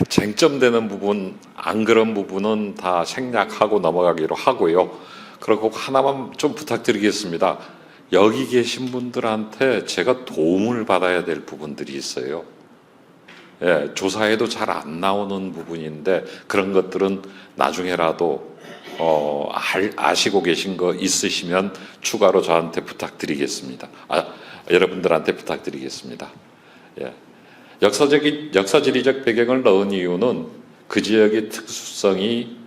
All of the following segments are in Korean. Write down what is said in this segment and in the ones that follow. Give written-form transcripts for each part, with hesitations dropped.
쟁점되는 부분, 안 그런 부분은 다 생략하고 넘어가기로 하고요. 그리고 하나만 좀 부탁드리겠습니다. 여기 계신 분들한테 제가 도움을 받아야 될 부분들이 있어요. 조사에도 잘 안 나오는 부분인데 그런 것들은 나중에라도 아시고 계신 거 있으시면 추가로 저한테 부탁드리겠습니다. 여러분들한테 부탁드리겠습니다. 역사지리적 배경을 넣은 이유는 그 지역의 특수성이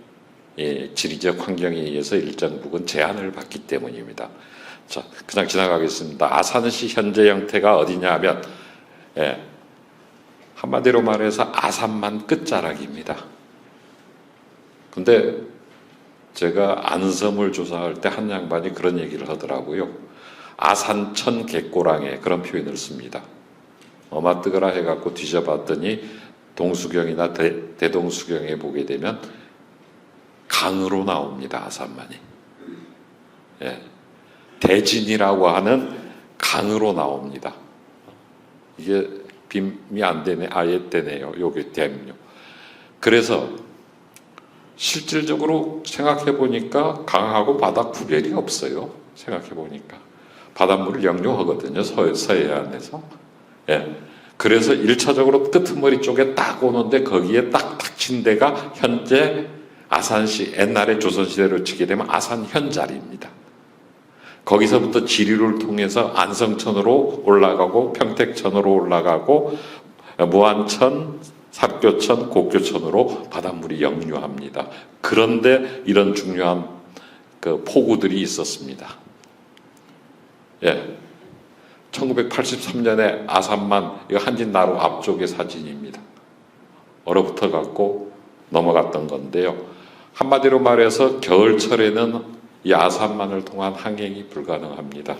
지리적 환경에 의해서 일정 부분 제한을 받기 때문입니다. 자, 그냥 지나가겠습니다. 아산시 현재 형태가 어디냐 하면 한마디로 말해서 아산만 끝자락입니다. 근데 제가 안섬을 조사할 때 한 양반이 그런 얘기를 하더라고요. 아산천 객고랑에 그런 표현을 씁니다. 맞뜨거라 해갖고 뒤져봤더니 동수경이나 대동수경에 보게 되면 강으로 나옵니다. 아산만이. 대진이라고 하는 강으로 나옵니다. 이게 빔이 안 되네. 아예 되네요. 요게 댐요. 그래서 실질적으로 생각해 보니까 강하고 바다 구별이 없어요. 생각해 보니까 바닷물을 역류하거든요. 서해안에서. 그래서 1차적으로 끄트머리 쪽에 딱 오는데 거기에 딱 닥친 데가 현재 아산시, 옛날에 조선시대로 치게 되면 아산현 자리입니다. 거기서부터 지리를 통해서 안성천으로 올라가고 평택천으로 올라가고 무안천, 삽교천, 곡교천으로 바닷물이 역류합니다. 그런데 이런 중요한 포구들이 있었습니다. 1983년에 아산만, 이거 한진나루 앞쪽의 사진입니다. 얼어붙어 갖고 넘어갔던 건데요. 한마디로 말해서 겨울철에는 이 아산만을 통한 항행이 불가능합니다.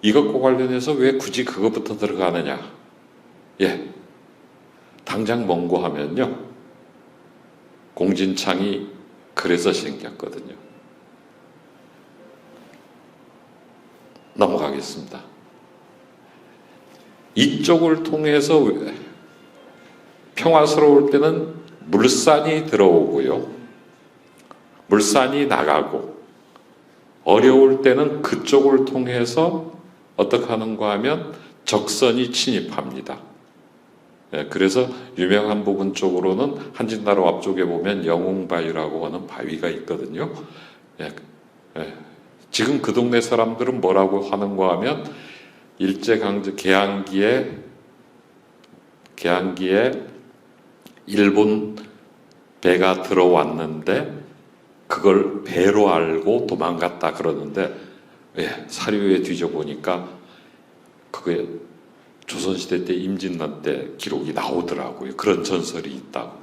이것과 관련해서 왜 굳이 그것부터 들어가느냐? 당장 몽고 하면요. 공진창이 그래서 생겼거든요. 넘어가겠습니다. 이쪽을 통해서 평화스러울 때는 물산이 들어오고요. 물산이 나가고 어려울 때는 그쪽을 통해서 어떻게 하는가 하면 적선이 침입합니다. 그래서 유명한 부분 쪽으로는 한진나루 앞쪽에 보면 영웅바위라고 하는 바위가 있거든요. 지금 그 동네 사람들은 뭐라고 하는가 하면 일제강점 개항기에 일본 배가 들어왔는데 그걸 배로 알고 도망갔다 그러는데 사료에 뒤져보니까 그게 조선시대 때 임진란 때 기록이 나오더라고요. 그런 전설이 있다고.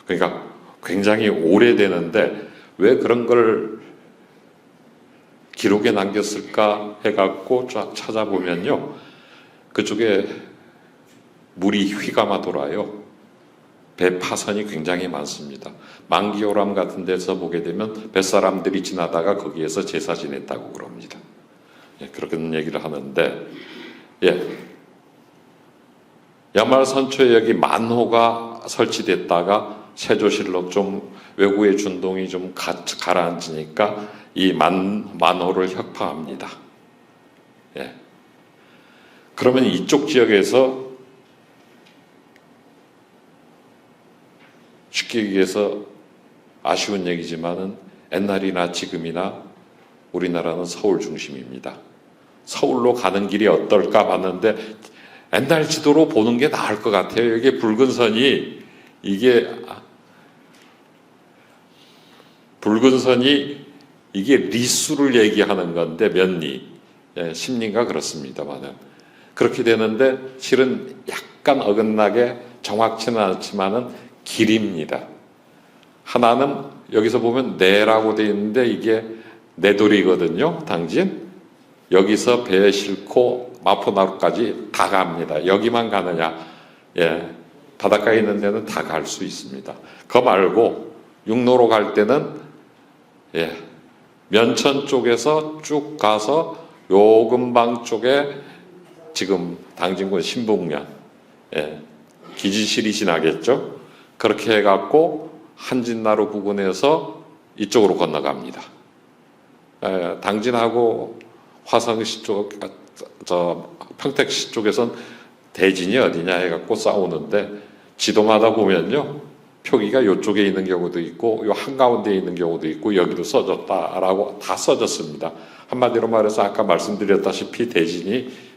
그러니까 굉장히 오래되는데 왜 그런 걸 기록에 남겼을까 해갖고 쫙 찾아보면요. 그쪽에 물이 휘감아 돌아요. 배 파선이 굉장히 많습니다. 만기오람 같은 데서 보게 되면 뱃사람들이 지나다가 거기에서 제사 지냈다고 그럽니다. 그런 얘기를 하는데 야말선초에 여기 만호가 설치됐다가 세조실록 좀 외구의 준동이 좀 가라앉으니까 이 만호를 혁파합니다. 그러면 이쪽 지역에서 쉽게 얘기해서 아쉬운 얘기지만은 옛날이나 지금이나 우리나라는 서울 중심입니다. 서울로 가는 길이 어떨까 봤는데 옛날 지도로 보는 게 나을 것 같아요. 이게 붉은 선이 이게 리수를 얘기하는 건데 몇 리, 10리인가 그렇습니다만은 그렇게 되는데 실은 약간 어긋나게 정확치는 않지만은 길입니다. 하나는 여기서 보면 내라고 되어 있는데 이게 내돌이거든요. 당진. 여기서 배에 싣고 마포나루까지 다 갑니다. 여기만 가느냐? 바닷가에 있는 데는 다 갈 수 있습니다. 그거 말고 육로로 갈 때는 면천 쪽에서 쭉 가서 요 근방 쪽에 지금 당진군 신북면 기지실이 지나겠죠. 그렇게 해갖고 한진나루 부근에서 이쪽으로 건너갑니다. 당진하고 화성시 쪽, 평택시 쪽에선 대진이 어디냐 해갖고 싸우는데 지도마다 보면요, 표기가 이쪽에 있는 경우도 있고 요 한가운데에 있는 경우도 있고 여기도 써졌다라고 다 써졌습니다. 한마디로 말해서 아까 말씀드렸다시피 대진이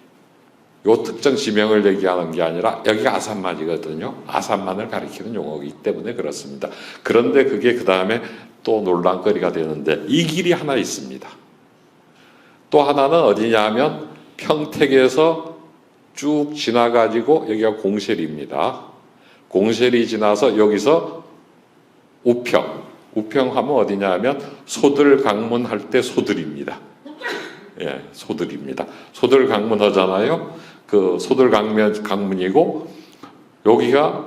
요 특정 지명을 얘기하는 게 아니라 여기가 아산만이거든요. 아산만을 가리키는 용어이기 때문에 그렇습니다. 그런데 그게 그 다음에 또 논란거리가 되는데 이 길이 하나 있습니다. 또 하나는 어디냐 하면 평택에서 쭉 지나가지고 여기가 공실입니다. 공실이 지나서 여기서 우평하면 어디냐 하면 소들강문 할 때 소들입니다. 예, 소들입니다. 소들강문 하잖아요. 그 소들강문이고 여기가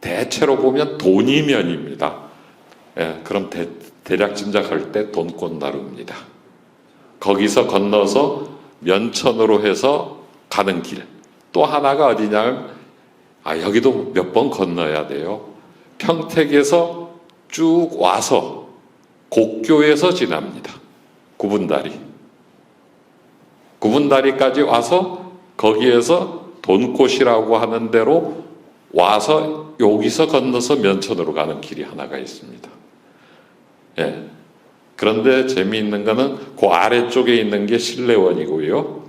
대체로 보면 돈이면입니다. 예, 그럼 대략 짐작할 때 돈꽃나루입니다. 거기서 건너서 면천으로 해서 가는 길. 또 하나가 어디냐면 여기도 몇 번 건너야 돼요. 평택에서 쭉 와서 곡교에서 지납니다. 구분다리까지 와서 거기에서 돈꽃이라고 하는 데로 와서 여기서 건너서 면천으로 가는 길이 하나가 있습니다. 예. 그런데 재미있는 거는 그 아래쪽에 있는 게 신례원이고요.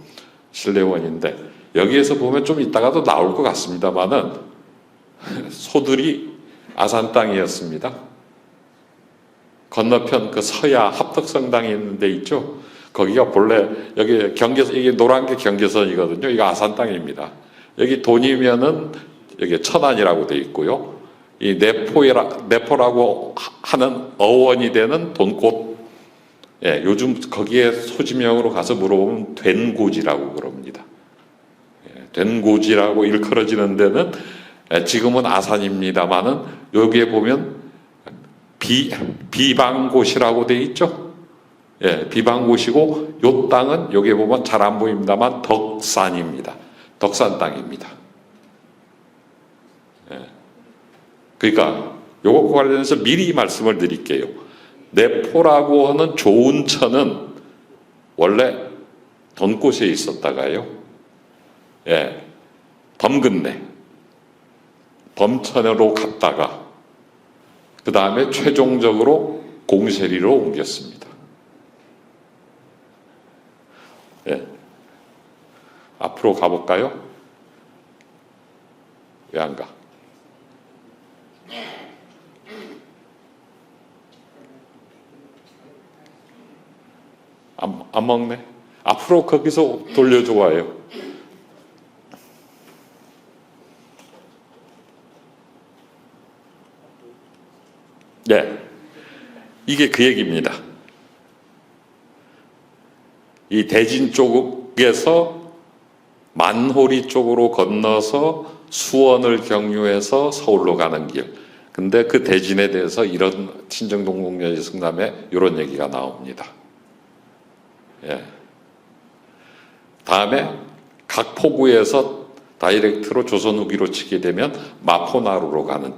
신례원인데 여기에서 보면 좀 이따가도 나올 것 같습니다만은 소들이 아산 땅이었습니다. 건너편 그 서야 합덕성당이 있는 데 있죠. 거기가 본래 여기 경계선, 이게 노란 게 경계선이거든요. 이거 아산 땅입니다. 여기 돈이면은 여기 천안이라고 돼 있고요. 이 내포라고 하는 어원이 되는 돈꽃. 예, 요즘 거기에 소지명으로 가서 물어보면 된고지라고 그럽니다. 예, 된고지라고 일컬어지는 데는 지금은 아산입니다만은 여기에 보면 비방고시라고 돼 있죠. 예, 비방고시고 요 땅은 여기에 보면 잘 안 보입니다만 덕산입니다. 덕산 땅입니다. 예. 그러니까 요거 관련해서 미리 말씀을 드릴게요. 내포라고 하는 조은천은 원래 돈꽃에 있었다가요. 예, 범근내, 범천으로 갔다가 그 다음에 최종적으로 공세리로 옮겼습니다. 예. 앞으로 가볼까요? 왜 안 가? 안 먹네? 앞으로 거기서 돌려줘와요. 네. 이게 그 얘기입니다. 이 대진 쪽에서 만호리 쪽으로 건너서 수원을 경유해서 서울로 가는 길. 근데 그 대진에 대해서 이런 친정동국여지 승남에 이런 얘기가 나옵니다. 예. 다음에 각포구에서 다이렉트로 조선 후기로 치게 되면 마포나루로 가는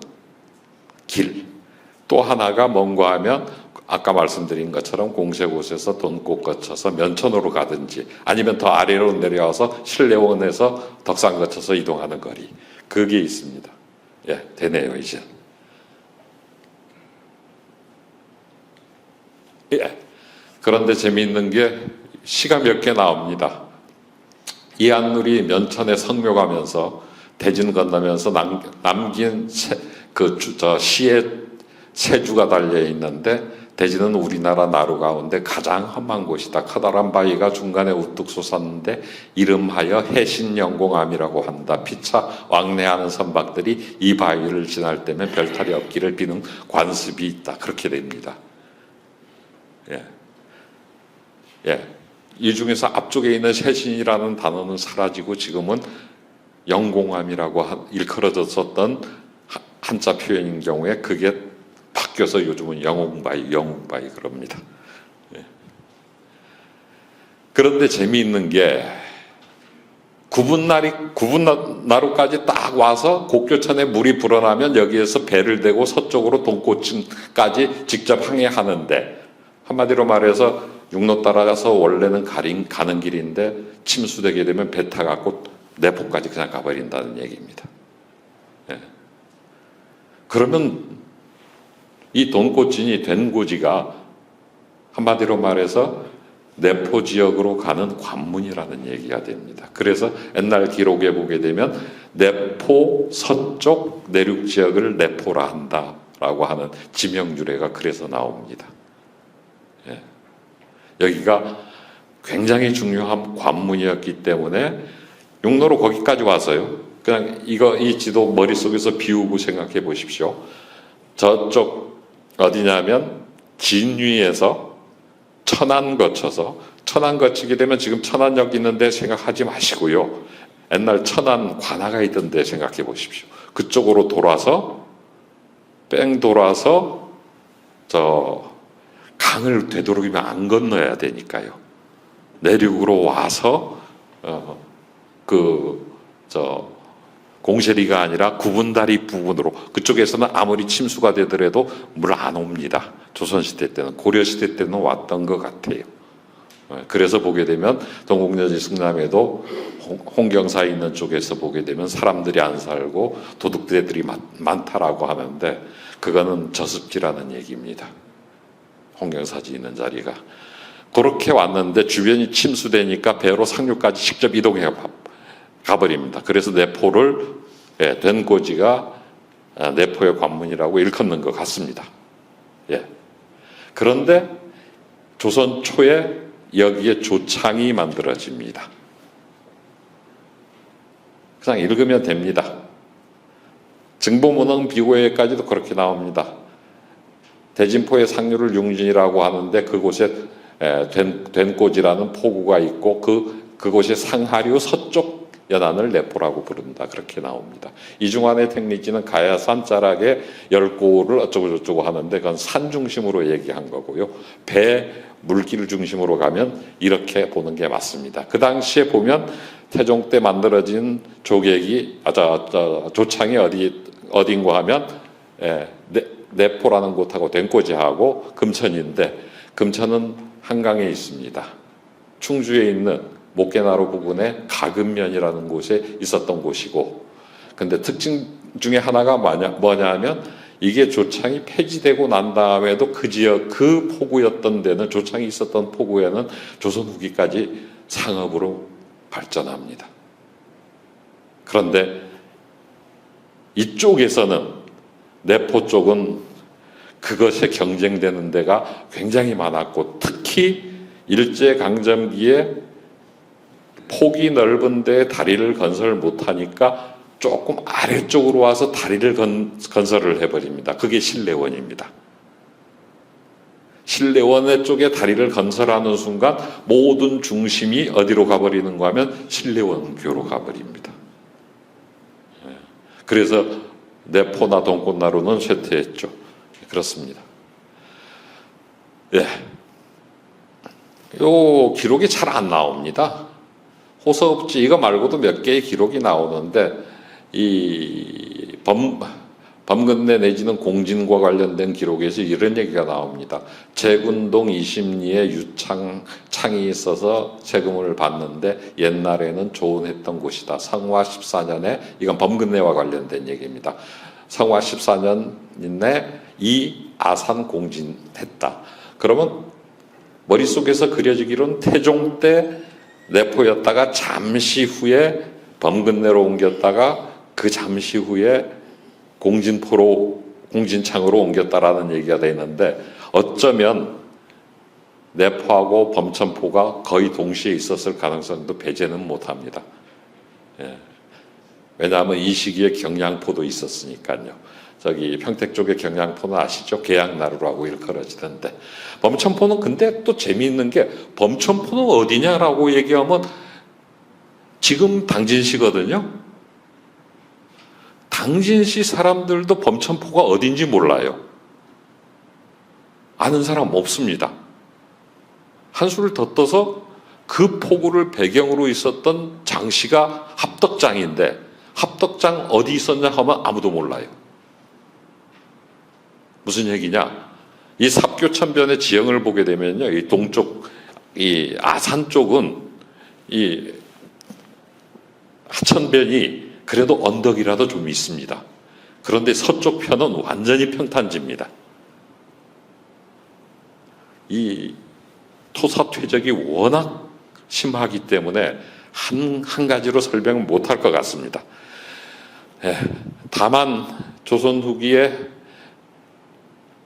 길. 또 하나가 뭔가 하면 아까 말씀드린 것처럼 공세곳에서 돈꽃 거쳐서 면천으로 가든지 아니면 더 아래로 내려와서 신례원에서 덕산 거쳐서 이동하는 거리. 그게 있습니다. 예, 되네요, 이제. 예. 그런데 재미있는 게 시가 몇 개 나옵니다. 이한누리 면천에 성묘가면서 대진 건너면서 남긴 시에 세 주가 달려 있는데 대진은 우리나라 나루 가운데 가장 험한 곳이다. 커다란 바위가 중간에 우뚝 솟았는데 이름하여 해신영공암이라고 한다. 피차 왕래하는 선박들이 이 바위를 지날 때면 별탈이 없기를 비는 관습이 있다. 그렇게 됩니다. 예. 예. 이 중에서 앞쪽에 있는 해신이라는 단어는 사라지고 지금은 영공암이라고 일컬어졌었던 한자 표현인 경우에 그게 바뀌어서 요즘은 영웅바위 그럽니다. 예. 그런데 재미있는 게 구분나루까지 딱 와서 곡교천에 물이 불어나면 여기에서 배를 대고 서쪽으로 동고천까지 직접 항해하는데, 한마디로 말해서 육로 따라가서 원래는 가는 길인데 침수되게 되면 배 타갖고 내포까지 그냥 가버린다는 얘기입니다. 예. 그러면 이 돈고진이 된 고지가 한마디로 말해서 내포 지역으로 가는 관문이라는 얘기가 됩니다. 그래서 옛날 기록에 보게 되면 내포 서쪽 내륙 지역을 내포라 한다라고 하는 지명유래가 그래서 나옵니다. 예. 여기가 굉장히 중요한 관문이었기 때문에 육로로 거기까지 와서요. 그냥 이 지도 머릿속에서 비우고 생각해 보십시오. 저쪽 어디냐면 진위에서 천안 거쳐서, 천안 거치게 되면 지금 천안역 있는데 생각하지 마시고요. 옛날 천안 관아가 있던데 생각해 보십시오. 그쪽으로 돌아서 뺑 돌아서 저 강을 되도록이면 안 건너야 되니까요. 내륙으로 와서 공세리가 아니라 구분다리 부분으로, 그쪽에서는 아무리 침수가 되더라도 물 안 옵니다. 조선시대 때는, 고려시대 때는 왔던 것 같아요. 그래서 보게 되면 동국여지 승남에도 홍경사에 있는 쪽에서 보게 되면 사람들이 안 살고 도둑대들이 많다라고 하는데, 그거는 저습지라는 얘기입니다. 홍경사지 있는 자리가. 그렇게 왔는데 주변이 침수되니까 배로 상류까지 직접 이동해 가버립니다. 그래서 내포를, 된 고지가 내포의 관문이라고 일컫는 것 같습니다. 예. 그런데 조선 초에 여기에 조창이 만들어집니다. 그냥 읽으면 됩니다. 증보문헌 비고에까지도 그렇게 나옵니다. 대진포의 상류를 융진이라고 하는데 그곳에 된고지라는 포구가 있고 그곳의 상하류 서쪽 연안을 내포라고 부른다. 그렇게 나옵니다. 이중환의 택리지는 가야산 자락에 10고를 어쩌고저쩌고 하는데 그건 산 중심으로 얘기한 거고요. 배 물길 중심으로 가면 이렇게 보는 게 맞습니다. 그 당시에 보면 태종 때 만들어진 조객이 조창이 어딘가 하면 내포라는 곳하고 된고지하고 금천인데, 금천은 한강에 있습니다. 충주에 있는 목계나루 부근에 가금면이라는 곳에 있었던 곳이고, 근데 특징 중에 하나가 뭐냐 하면 이게 조창이 폐지되고 난 다음에도 그 지역, 그 포구였던 데는, 조창이 있었던 포구에는 조선 후기까지 상업으로 발전합니다. 그런데 이쪽에서는, 내포 쪽은 그것에 경쟁되는 데가 굉장히 많았고, 특히 일제강점기에 폭이 넓은 데 다리를 건설 못하니까 조금 아래쪽으로 와서 다리를 건설을 해버립니다. 그게 신례원입니다. 신례원 쪽에 다리를 건설하는 순간 모든 중심이 어디로 가버리는가 하면 신례원교로 가버립니다. 그래서 내포나 동꽃나루는 쇠퇴했죠. 그렇습니다. 예. 요 기록이 잘 안 나옵니다. 호서업지 이거 말고도 몇 개의 기록이 나오는데, 이 범근내 내지는 공진과 관련된 기록에서 이런 얘기가 나옵니다. 제군동 20리에 창이 있어서 세금을 받는데 옛날에는 조은했던 곳이다. 성화 14년에, 이건 범근내와 관련된 얘기입니다. 성화 14년에 이 아산 공진했다. 그러면 머릿속에서 그려지기로는 태종 때 내포였다가 잠시 후에 범근내로 옮겼다가 그 잠시 후에 공진창으로 옮겼다라는 얘기가 되어 있는데, 어쩌면 내포하고 범천포가 거의 동시에 있었을 가능성도 배제는 못합니다. 예. 왜냐하면 이 시기에 경량포도 있었으니까요. 저기 평택 쪽의 경량포는 아시죠? 계양나루라고 일컬어지던데, 범천포는 근데 또 재미있는 게, 범천포는 어디냐라고 얘기하면 지금 당진시거든요. 당진시 사람들도 범천포가 어딘지 몰라요. 아는 사람 없습니다. 한수를 더 떠서 그 포구를 배경으로 있었던 장시가 합덕장인데 합덕장 어디 있었냐 하면 아무도 몰라요. 무슨 얘기냐? 이 삽교천변의 지형을 보게 되면요, 이 동쪽, 이 아산 쪽은 이 하천변이 그래도 언덕이라도 좀 있습니다. 그런데 서쪽 편은 완전히 평탄지입니다. 이 토사 퇴적이 워낙 심하기 때문에 한 가지로 설명을 못할 것 같습니다. 다만 조선 후기에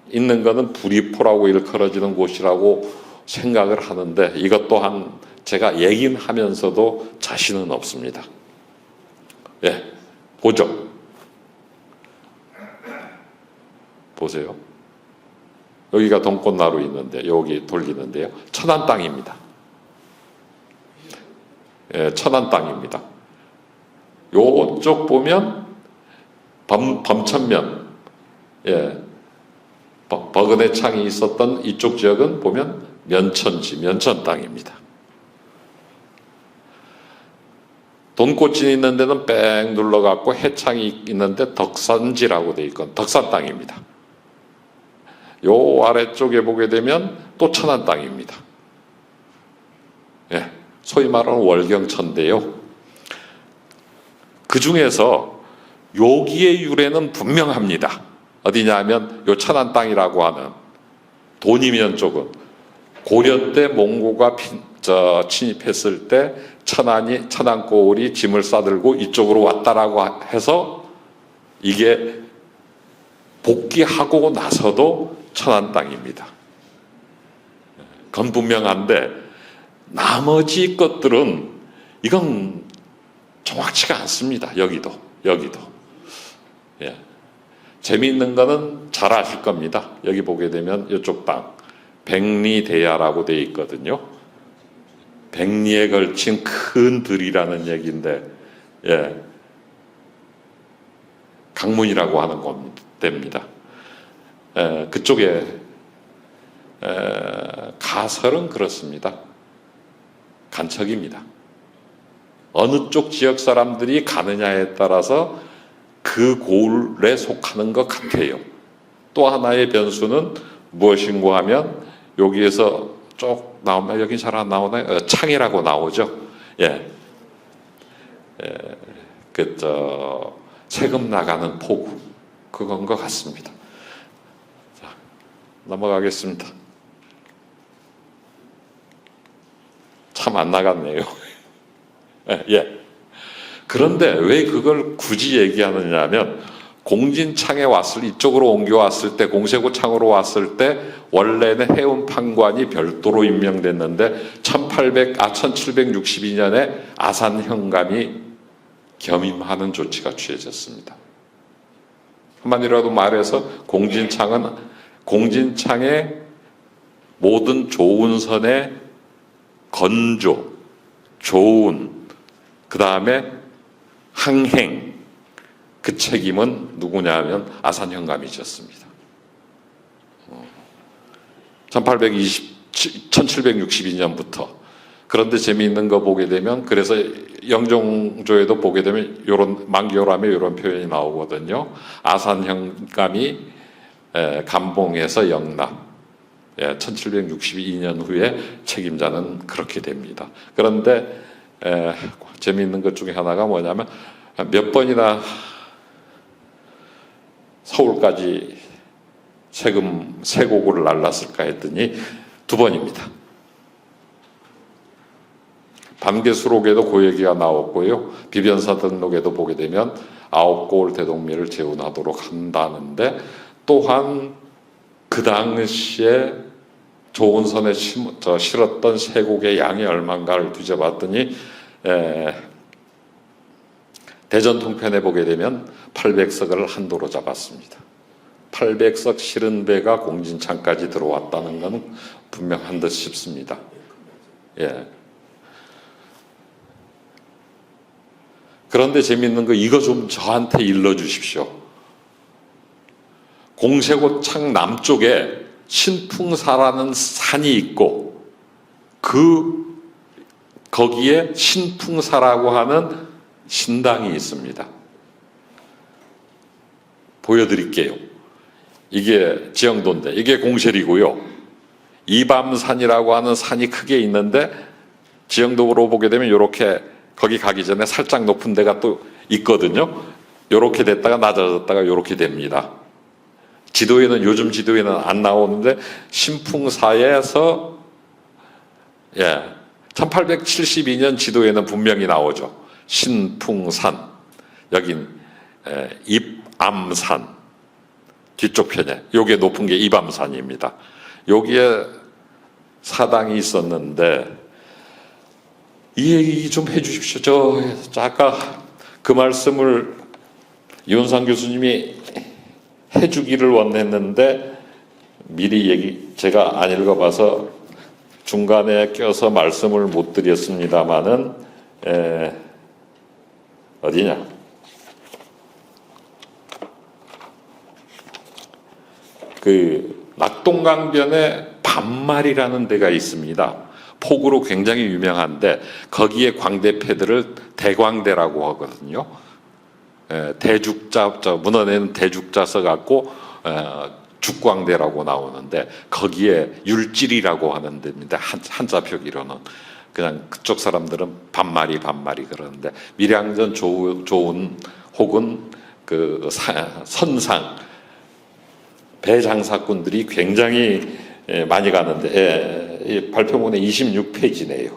있는 것은 부리포라고 일컬어지는 곳이라고 생각을 하는데 이것 또한 제가 얘긴 하면서도 자신은 없습니다. 보죠. 보세요. 여기가 동꽃나루 있는데 여기 돌리는데요. 천안 땅입니다. 천안 땅입니다. 요쪽 보면 범천면, 버그네 창이 있었던 이쪽 지역은 보면 면천지, 면천 땅입니다. 돈꽃이 있는 데는 뺑 눌러갖고 해창이 있는데 덕산지라고 되어 있건 덕산 땅입니다. 요 아래쪽에 보게 되면 또 천안 땅입니다. 소위 말하는 월경천인데요. 그 중에서 여기의 유래는 분명합니다. 어디냐 하면 요 천안 땅이라고 하는 돈이면 쪽은 고려 때 몽고가 침입했을 때 천안고을이 짐을 싸들고 이쪽으로 왔다라고 해서 이게 복귀하고 나서도 천안 땅입니다. 그건 분명한데 나머지 것들은 이건 정확치가 않습니다. 여기도. 재미있는 거는 잘 아실 겁니다. 여기 보게 되면 이쪽 땅 백리대야라고 되어 있거든요. 백리에 걸친 큰 들이라는 얘기인데 강문이라고 하는 겁니다. 그쪽에 가설은 그렇습니다. 간척입니다. 어느 쪽 지역 사람들이 가느냐에 따라서 그 고을에 속하는 것 같아요. 또 하나의 변수는 무엇인가 하면 여기에서 쭉 나오면 여기 잘 안 나오나요? 창이라고 나오죠. 세금 나가는 포구 그건 것 같습니다. 자, 넘어가겠습니다. 참 안 나갔네요. 그런데 왜 그걸 굳이 얘기하느냐 하면 공진창에 이쪽으로 옮겨왔을 때 공세고창으로 왔을 때 원래는 해운판관이 별도로 임명됐는데 1762년에 아산현감이 겸임하는 조치가 취해졌습니다. 한마디로도 말해서 공진창의 모든 좋은 선의 건조, 좋은, 그 다음에 항행, 그 책임은 누구냐 하면 아산현감이 졌습니다. 1762년부터. 그런데 재미있는 거 보게 되면 그래서 영종조에도 보게 되면 요런 만기요람에 이런 표현이 나오거든요. 아산현감이 감봉에서 영납. 1762년 후에 책임자는 그렇게 됩니다. 그런데 재미있는 것 중에 하나가 뭐냐면 몇 번이나 서울까지 세고구를 날랐을까 했더니 2번입니다. 반개수록에도 그 얘기가 나왔고요. 비변사 등록에도 보게 되면 9고을 대동미를 재운하도록 한다는데 또한 그 당시에 조은선에 실었던 세곡의 양이 얼마인가를 뒤져봤더니 대전 통편에 보게 되면 800석을 한도로 잡았습니다. 800석 실은 배가 공진창까지 들어왔다는 것은 분명한 듯 싶습니다. 그런데 재밌는 거 이거 좀 저한테 일러주십시오. 공세고창 남쪽에 신풍사라는 산이 있고 그 거기에 신풍사라고 하는 신당이 있습니다. 보여드릴게요. 이게 지형도인데 이게 공실이고요. 이밤산이라고 하는 산이 크게 있는데 지형도로 보게 되면 이렇게 거기 가기 전에 살짝 높은 데가 또 있거든요. 이렇게 됐다가 낮아졌다가 이렇게 됩니다. 지도에는 요즘 지도에는 안 나오는데 신풍사에서 1872년 지도에는 분명히 나오죠. 신풍산 여긴 입암산 뒤쪽 편에 요게 높은 게 입암산입니다. 여기에 사당이 있었는데 이 얘기 좀 해주십시오. 저 아까 그 말씀을 이원상 교수님이 해주기를 원했는데 미리 제가 안 읽어봐서 중간에 껴서 말씀을 못 드렸습니다마는 어디냐? 그 낙동강변에 반말이라는 데가 있습니다. 폭우로 굉장히 유명한데 거기에 광대패들을 대광대라고 하거든요. 대죽자, 문헌에는 대죽자 써갖고 죽광대라고 나오는데 거기에 율질이라고 하는 데입니다. 한자 표기로는. 그냥 그쪽 사람들은 반말이 그러는데 밀양전 좋은 혹은 그 선상 배장사꾼들이 굉장히 많이 가는데 발표문에 26페이지네요.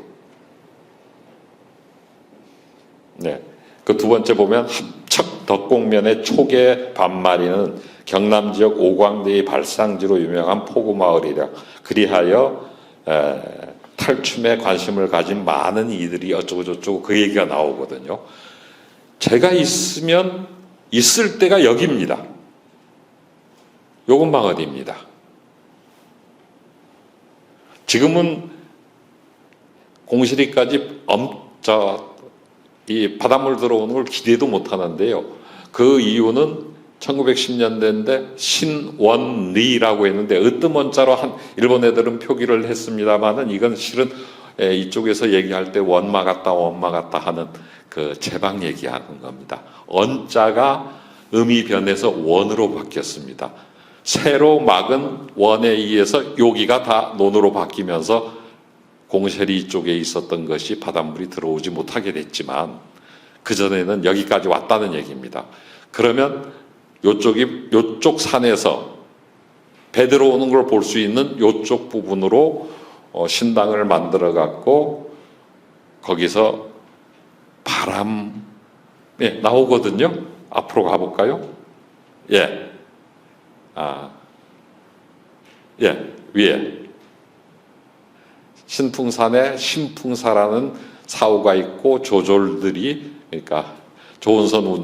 네. 그 두 번째 보면 합척 덕곡면의 초계 반마리는 경남 지역 오광대의 발상지로 유명한 포구마을이라 그리하여 탈춤에 관심을 가진 많은 이들이 어쩌고저쩌고 그 얘기가 나오거든요. 제가 있을 때가 여기입니다. 요건 마을입니다. 지금은 공실이까지 이 바닷물 들어오는 걸 기대도 못 하는데요. 그 이유는 1910년대인데 신원리라고 했는데 으뜸 원자로 일본 애들은 표기를 했습니다만은 이건 실은 이쪽에서 얘기할 때 원마 같다 하는 그 제방 얘기하는 겁니다. 언자가 음이 변해서 원으로 바뀌었습니다. 새로 막은 원에 의해서 여기가 다 논으로 바뀌면서 공세리 쪽에 있었던 것이 바닷물이 들어오지 못하게 됐지만 그전에는 여기까지 왔다는 얘기입니다. 그러면 요쪽 산에서 배 들어오는 걸 볼 수 있는 요쪽 부분으로 신당을 만들어 갖고 거기서 바람이 나오거든요. 앞으로 가볼까요? 위에 신풍산에 신풍사라는 사후가 있고 조졸들이 그러니까 조은선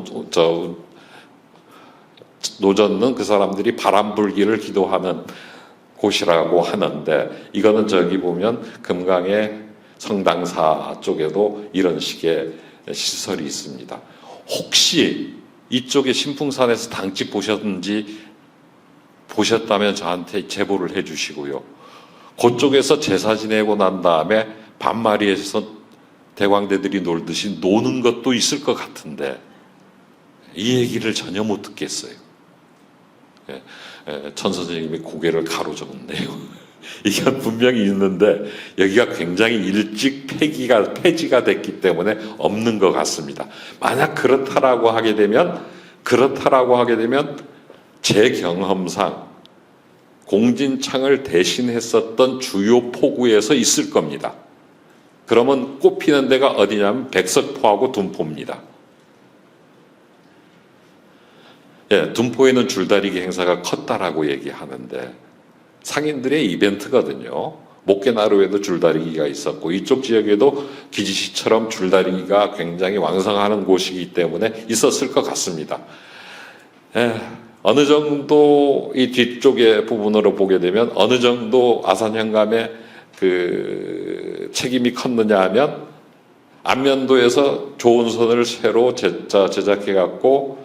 노젓는 그 사람들이 바람 불기를 기도하는 곳이라고 하는데 이거는 저기 보면 금강의 성당사 쪽에도 이런 식의 시설이 있습니다. 혹시 이쪽에 신풍산에서 당집 보셨다면 저한테 제보를 해주시고요. 그쪽에서 제사 지내고 난 다음에 반마리에서 대광대들이 놀듯이 노는 것도 있을 것 같은데 이 얘기를 전혀 못 듣겠어요. 천 선생님이 고개를 가로젓네요. 이게 분명히 있는데 여기가 굉장히 일찍 폐지가 됐기 때문에 없는 것 같습니다. 만약 그렇다라고 하게 되면 제 경험상 공진창을 대신했었던 주요 포구에서 있을 겁니다. 그러면 꼽히는 데가 어디냐면 백석포하고 둔포입니다. 둔포에는 줄다리기 행사가 컸다라고 얘기하는데 상인들의 이벤트거든요. 목계나루에도 줄다리기가 있었고 이쪽 지역에도 기지시처럼 줄다리기가 굉장히 왕성하는 곳이기 때문에 있었을 것 같습니다. 어느 정도 이 뒤쪽의 부분으로 보게 되면 어느 정도 아산현감의 그 책임이 컸느냐 하면 안면도에서 조은선을 새로 제작해 갖고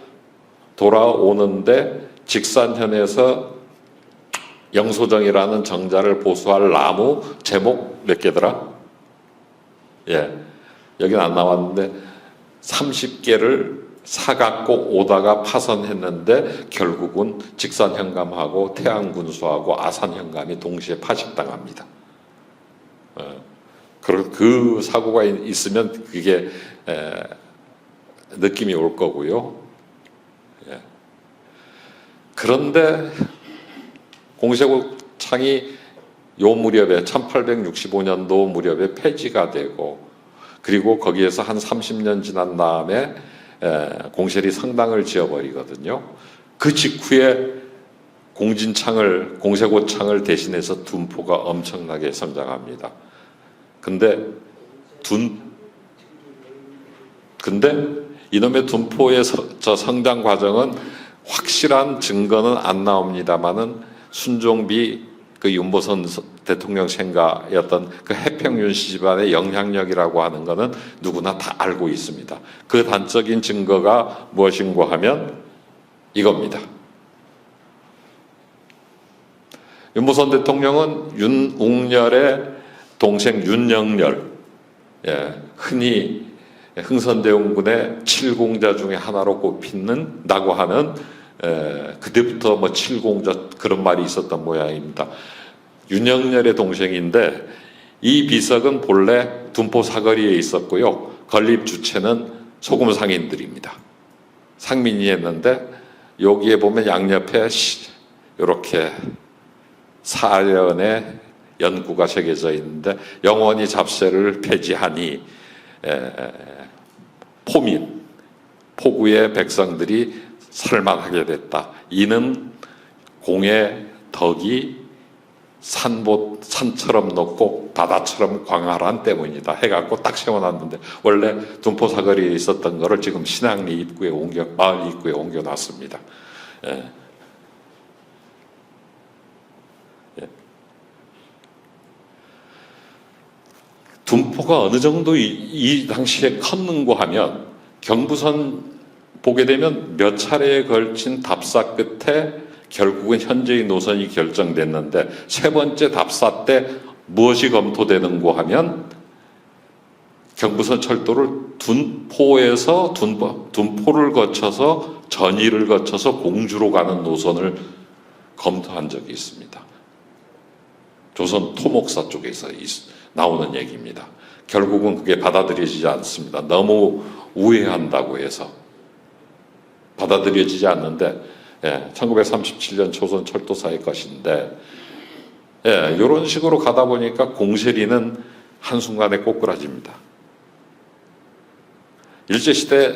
돌아오는데 직산현에서 영소정이라는 정자를 보수할 나무 제목 몇 개더라? 예, 여기는 안 나왔는데 30개를 사갖고 오다가 파손했는데 결국은 직선현감하고 태안군수하고 아산현감이 동시에 파식당합니다. 그 사고가 있으면 그게 느낌이 올 거고요. 예. 그런데 공세고창이 요 무렵에 1865년도 무렵에 폐지가 되고, 그리고 거기에서 한 30년 지난 다음에 공실이 성당을 지어버리거든요. 그 직후에 공세고창을 대신해서 둔포가 엄청나게 성장합니다. 근데 이놈의 둔포의 저 성장 과정은 확실한 증거는 안 나옵니다만은 순종비 그 윤보선 대통령 생가였던 그 해평윤 씨 집안의 영향력이라고 하는 것은 누구나 다 알고 있습니다. 그 단적인 증거가 무엇인가 하면 이겁니다. 윤보선 대통령은 윤웅열의 동생 윤영열, 흔히 흥선대원군의 7공자 중에 하나로 꼽힌다고 하는, 그때부터 뭐 7공자 그런 말이 있었던 모양입니다. 윤영열의 동생인데 이 비석은 본래 둔포 사거리에 있었고요. 건립 주체는 소금 상인들입니다. 상민이 했는데 여기에 보면 양옆에 이렇게 사련의 연구가 새겨져 있는데 영원히 잡세를 폐지하니 포구의 백성들이 살만하게 됐다. 이는 공의 덕이 산처럼 높고 바다처럼 광활한 때문이다 해갖고 딱 세워놨는데, 원래 둔포 사거리에 있었던 거를 지금 신앙리 입구에 마을 입구에 옮겨놨습니다. 둔포가 어느 정도 이 당시에 컸는고 하면, 경부선 보게 되면 몇 차례에 걸친 답사 끝에 결국은 현재의 노선이 결정됐는데, 세 번째 답사 때 무엇이 검토되는고 하면 경부선 철도를 둔포를 거쳐서 전이를 거쳐서 공주로 가는 노선을 검토한 적이 있습니다. 조선 토목사 쪽에서 나오는 얘기입니다. 결국은 그게 받아들여지지 않습니다. 너무 우회한다고 해서 받아들여지지 않는데, 1937년 조선 철도사의 것인데, 이런 식으로 가다 보니까 공세리는 한순간에 꼬꾸라집니다. 일제시대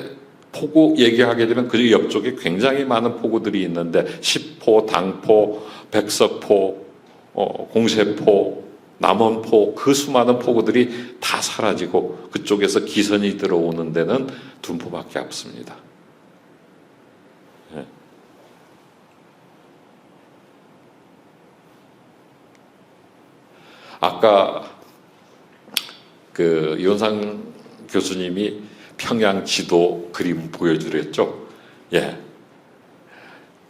포구 얘기하게 되면 그 옆쪽에 굉장히 많은 포구들이 있는데, 십포, 당포, 백석포, 공세포, 남원포, 그 수많은 포구들이 다 사라지고 그쪽에서 기선이 들어오는 데는 둔포밖에 없습니다. 아까 그 이원상 교수님이 평양 지도 그림 보여주랬죠.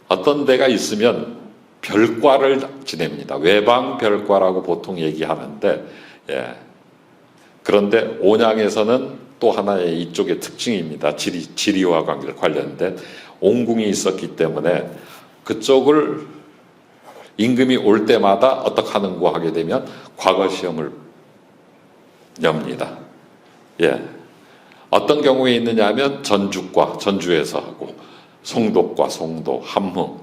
어떤 데가 있으면 별과를 지냅니다. 외방 별과라고 보통 얘기하는데, 그런데 온양에서는 또 하나의 이쪽의 특징입니다. 지리와 관련된 옹궁이 있었기 때문에 그쪽을 임금이 올 때마다 어떻게 하는고 하게 되면 과거 시험을 엽니다. 어떤 경우에 있느냐 하면 전주과, 전주에서 하고, 송도과, 송도, 함흥,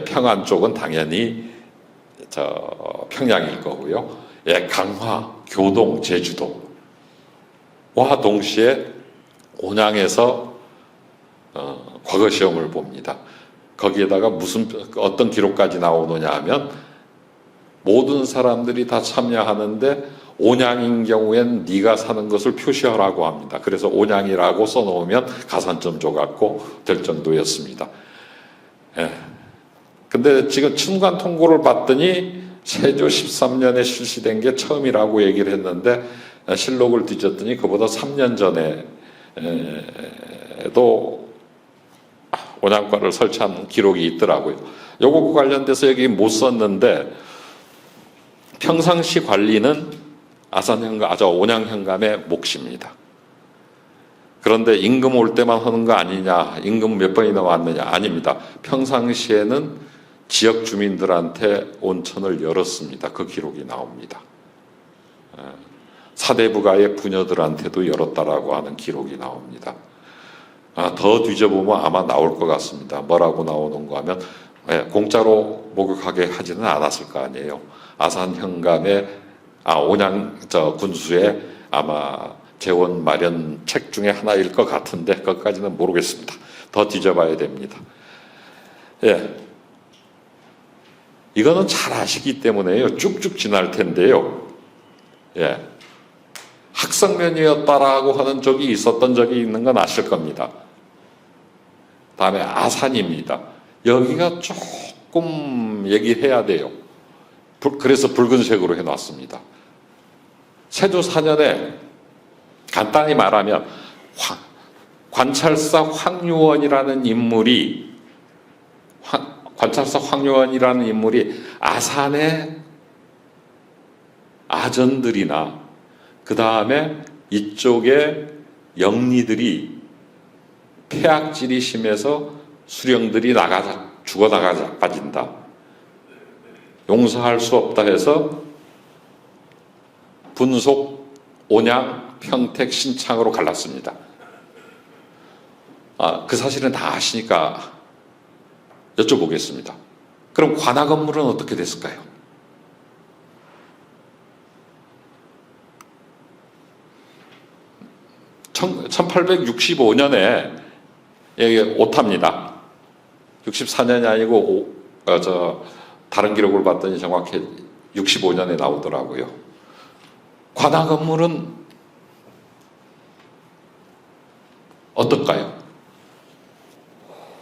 평안 쪽은 당연히 평양일 거고요. 강화, 교동, 제주도와 동시에 온양에서 과거 시험을 봅니다. 거기에다가 어떤 기록까지 나오느냐 하면, 모든 사람들이 다 참여하는데 온양인 경우엔 네가 사는 것을 표시하라고 합니다. 그래서 온양이라고 써놓으면 가산점 줘갖고 될 정도였습니다. 근데 지금 춘관 통고를 봤더니 세조 13년에 실시된 게 처음이라고 얘기를 했는데, 실록을 뒤졌더니 그보다 3년 전에도 온양과를 설치한 기록이 있더라고요. 요거 관련돼서 여기 못 썼는데, 평상시 관리는 아산현감, 온양현감의 몫입니다. 그런데 임금 올 때만 하는 거 아니냐, 임금 몇 번이나 왔느냐, 아닙니다. 평상시에는 지역 주민들한테 온천을 열었습니다. 그 기록이 나옵니다. 사대부가의 부녀들한테도 열었다라고 하는 기록이 나옵니다. 더 뒤져보면 아마 나올 것 같습니다. 뭐라고 나오는가 하면 공짜로 목욕하게 하지는 않았을 거 아니에요. 아산현감의 온양 군수의 아마 재원 마련 책 중에 하나일 것 같은데 그것까지는 모르겠습니다. 더 뒤져봐야 됩니다. 예, 이거는 잘 아시기 때문에요. 쭉쭉 지날 텐데요. 예, 학성면이었다라고 하는 적이 있었던 적이 있는 건 아실 겁니다. 다음에 아산입니다. 여기가 조금 얘기해야 돼요. 그래서 붉은색으로 해놨습니다. 세조 4년에 간단히 말하면 관찰사 황유원이라는 인물이 아산의 아전들이나 그 다음에 이쪽에 영리들이 폐악질이 심해서 수령들이 죽어나가 빠진다. 용서할 수 없다 해서 분속, 온양, 평택, 신창으로 갈랐습니다. 그 사실은 다 아시니까 여쭤보겠습니다. 그럼 관악 건물은 어떻게 됐을까요? (1865년에) 여기 오타입니다. 64년이 아니고 다른 기록을 봤더니 정확히 65년에 나오더라고요. 관악 건물은 어떨까요?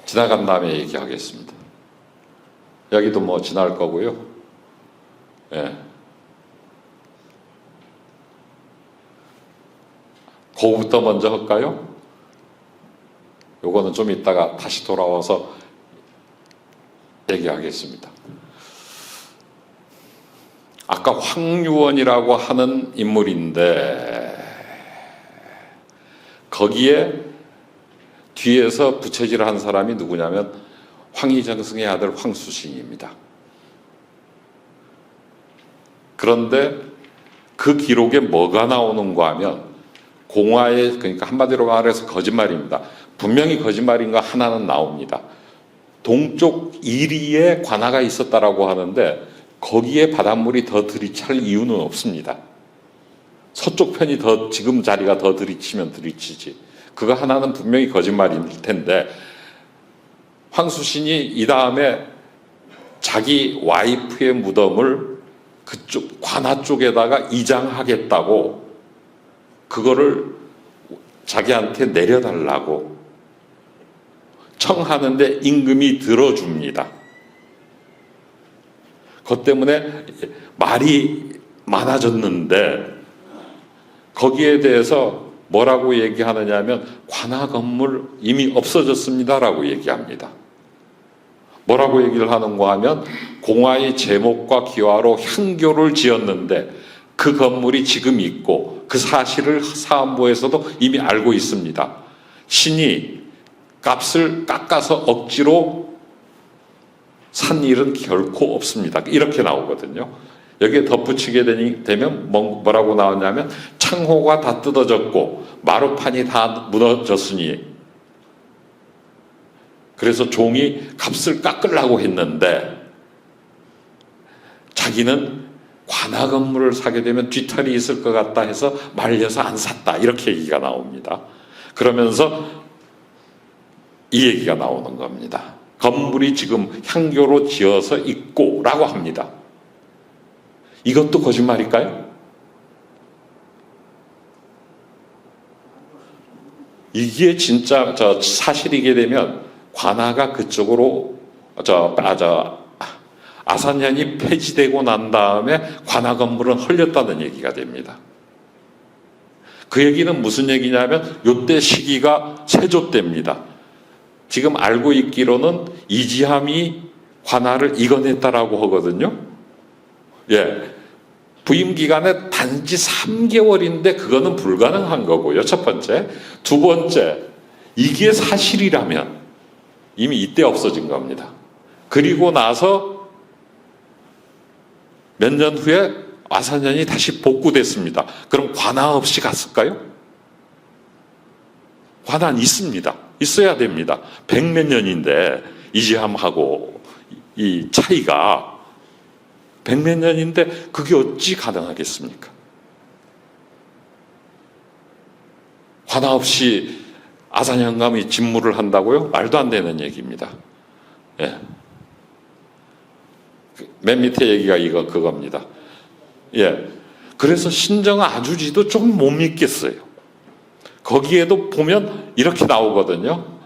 지나간 다음에 얘기하겠습니다. 여기도 뭐 지날 거고요. 예. 그거부터 먼저 할까요? 요거는 좀 이따가 다시 돌아와서 얘기하겠습니다. 아까 황유원이라고 하는 인물인데 거기에 뒤에서 부채질을 한 사람이 누구냐면 황희정승의 아들 황수신입니다. 그런데 그 기록에 뭐가 나오는가 하면 공화에, 그러니까 한마디로 말해서 거짓말입니다. 분명히 거짓말인 거 하나는 나옵니다. 동쪽 이리에 관아가 있었다라고 하는데 거기에 바닷물이 더 들이찰 이유는 없습니다. 서쪽 편이 더, 지금 자리가 더 들이치면 들이치지. 그거 하나는 분명히 거짓말일 텐데 황수신이 이 다음에 자기 와이프의 무덤을 그쪽 관아 쪽에다가 이장하겠다고 그거를 자기한테 내려달라고 청하는데 임금이 들어줍니다. 그것 때문에 말이 많아졌는데 거기에 대해서 뭐라고 얘기하느냐 하면 관아 건물 이미 없어졌습니다라고 얘기합니다. 뭐라고 얘기를 하는가 하면 공화의 제목과 기와로 향교를 지었는데 그 건물이 지금 있고 그 사실을 사안부에서도 이미 알고 있습니다. 신이 값을 깎아서 억지로 산 일은 결코 없습니다. 이렇게 나오거든요. 여기에 덧붙이게 되면 뭐라고 나오냐면 창호가 다 뜯어졌고 마루판이 다 무너졌으니 그래서 종이 값을 깎으려고 했는데 자기는 관아 건물을 사게 되면 뒤탈이 있을 것 같다 해서 말려서 안 샀다. 이렇게 얘기가 나옵니다. 그러면서 이 얘기가 나오는 겁니다. 건물이 지금 향교로 지어서 있고 라고 합니다. 이것도 거짓말일까요? 이게 진짜 사실이게 되면 관아가 그쪽으로 아산현이 폐지되고 난 다음에 관아 건물은 헐렸다는 얘기가 됩니다. 그 얘기는 무슨 얘기냐면 이때 시기가 세조 때입니다. 지금 알고 있기로는 이지함이 관아를 이겨냈다라고 하거든요. 예, 부임 기간에 단지 3개월인데 그거는 불가능한 거고요. 첫 번째. 두 번째, 이게 사실이라면 이미 이때 없어진 겁니다. 그리고 나서 몇 년 후에 아사년이 다시 복구됐습니다. 그럼 관할 없이 갔을까요? 관할 있습니다. 있어야 됩니다. 100몇 년인데 이지함하고 이 차이가 100몇 년인데 그게 어찌 가능하겠습니까? 관할 없이 아사년감이 직무를 한다고요? 말도 안 되는 얘기입니다. 예. 맨 밑에 얘기가 그겁니다. 예. 그래서 신정 아주지도 좀 못 믿겠어요. 거기에도 보면 이렇게 나오거든요.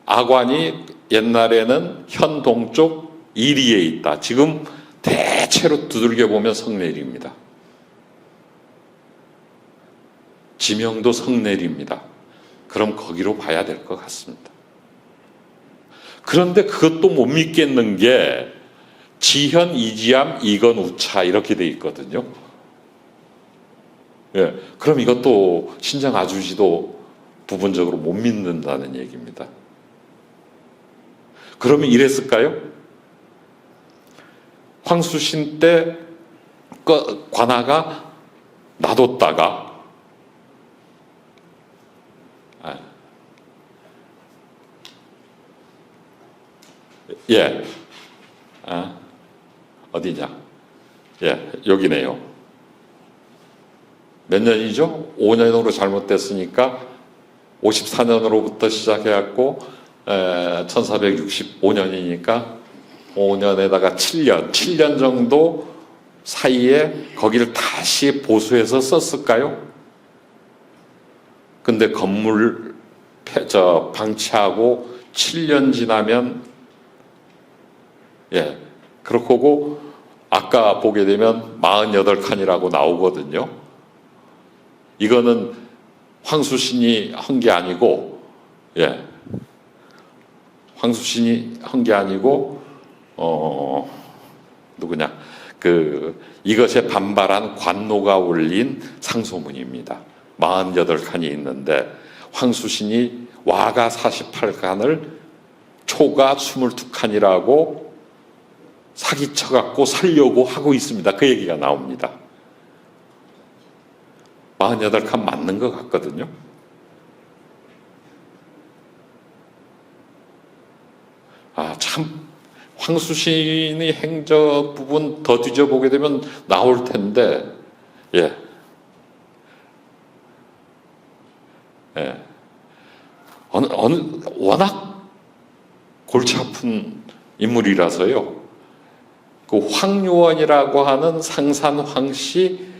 아관이 옛날에는 현 동쪽 이리에 있다. 지금 대체로 두들겨 보면 성내리입니다. 지명도 성내리입니다. 그럼 거기로 봐야 될 것 같습니다. 그런데 그것도 못 믿겠는 게 지현, 이지암, 이건, 우차 이렇게 돼 있거든요. 예, 그럼 이것도 신정 아주지도 부분적으로 못 믿는다는 얘기입니다. 그러면 이랬을까요? 황수신 때 관아가 놔뒀다가 예, 어디냐? 예, 여기네요. 몇 년이죠? 5년으로 잘못됐으니까 54년으로부터 시작해갖고 1465년이니까 5년에다가 7년 정도 사이에 거기를 다시 보수해서 썼을까요? 근데 건물 방치하고 7년 지나면 예, 그렇고 아까 보게 되면 48칸이라고 나오거든요. 이거는 황수신이 한 게 아니고, 예, 황수신이 한 게 아니고, 누구냐? 이것에 반발한 관노가 올린 상소문입니다. 48칸이 있는데, 황수신이 와가 48칸을 초가 22칸이라고 사기쳐갖고 살려고 하고 있습니다. 그 얘기가 나옵니다. 48칸 맞는 것 같거든요. 참 황수신의 행적 부분 더 뒤져보게 되면 나올 텐데, 예. 예. 워낙 골치 아픈 인물이라서요. 그 황유원이라고 하는 상산 황씨,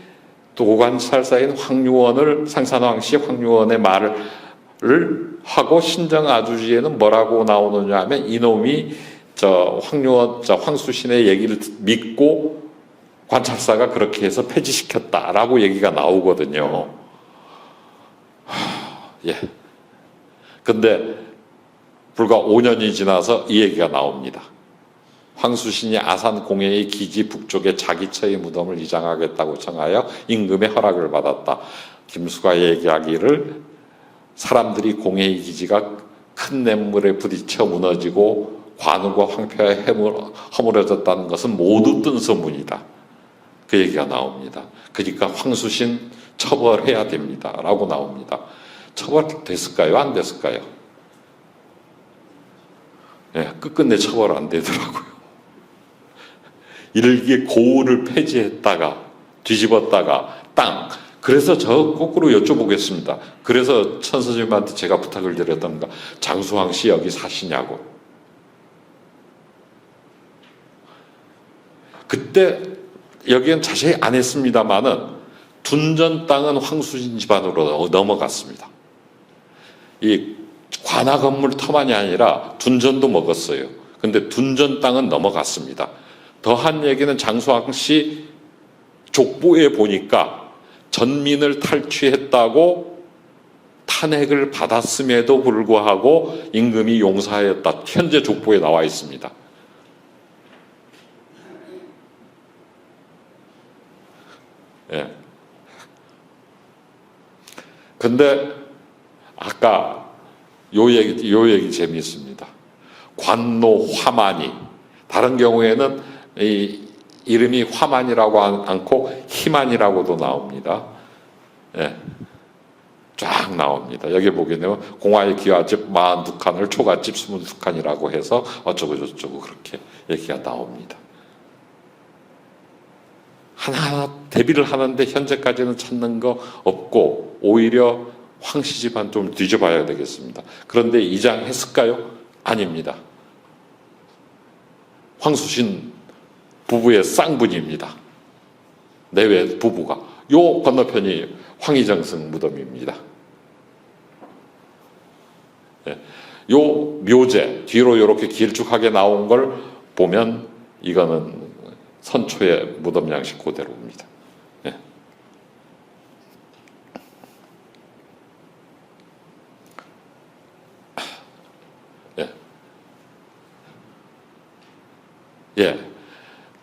도관찰사인 황유원을, 상산 황씨 황유원의 말을 하고 신정 아주지에는 뭐라고 나오느냐 하면 이놈이 황수신의 얘기를 믿고 관찰사가 그렇게 해서 폐지시켰다라고 얘기가 나오거든요. 예. 근데 불과 5년이 지나서 이 얘기가 나옵니다. 황수신이 아산 공예의 기지 북쪽에 자기처의 무덤을 이장하겠다고 청하여 임금의 허락을 받았다. 김수가 얘기하기를 사람들이 공예의 기지가 큰 냇물에 부딪혀 무너지고 관우가 황폐하에 허물어졌다는 것은 모두 뜬 소문이다. 그 얘기가 나옵니다. 그러니까 황수신 처벌해야 됩니다. 라고 나옵니다. 처벌됐을까요? 안 됐을까요? 예, 끝끝내 처벌 안 되더라고요. 일개 고을을 폐지했다가 뒤집었다가 땅. 그래서 저 거꾸로 여쭤보겠습니다. 그래서 천선생님한테 제가 부탁을 드렸던가, 장수왕 씨 여기 사시냐고. 그때 여기엔 자세히 안 했습니다만은 둔전 땅은 황수신 집안으로 넘어갔습니다. 이 관아 건물 터만이 아니라 둔전도 먹었어요. 근데 둔전 땅은 넘어갔습니다. 더한 얘기는 장수왕 씨 족보에 보니까 전민을 탈취했다고 탄핵을 받았음에도 불구하고 임금이 용서하였다. 현재 족보에 나와 있습니다. 예. 근데 아까 요 얘기 재미있습니다. 관노 화만이, 다른 경우에는 이름이 화만이라고 않고 희만이라고도 나옵니다. 예. 쫙 나옵니다. 여기 보게 되면 공화의 기와집 42칸을 초가집 22칸이라고 해서 어쩌고 저쩌고 그렇게 얘기가 나옵니다. 하나하나 대비를 하는데 현재까지는 찾는 거 없고 오히려 황씨 집안 좀 뒤져봐야 되겠습니다. 그런데 이장했을까요? 아닙니다. 황수신 부부의 쌍분입니다. 내외 부부가. 요 건너편이 황희정승 무덤입니다. 예. 요 묘제 뒤로 이렇게 길쭉하게 나온 걸 보면 이거는 선초의 무덤 양식 그대로입니다. 예. 예. 예.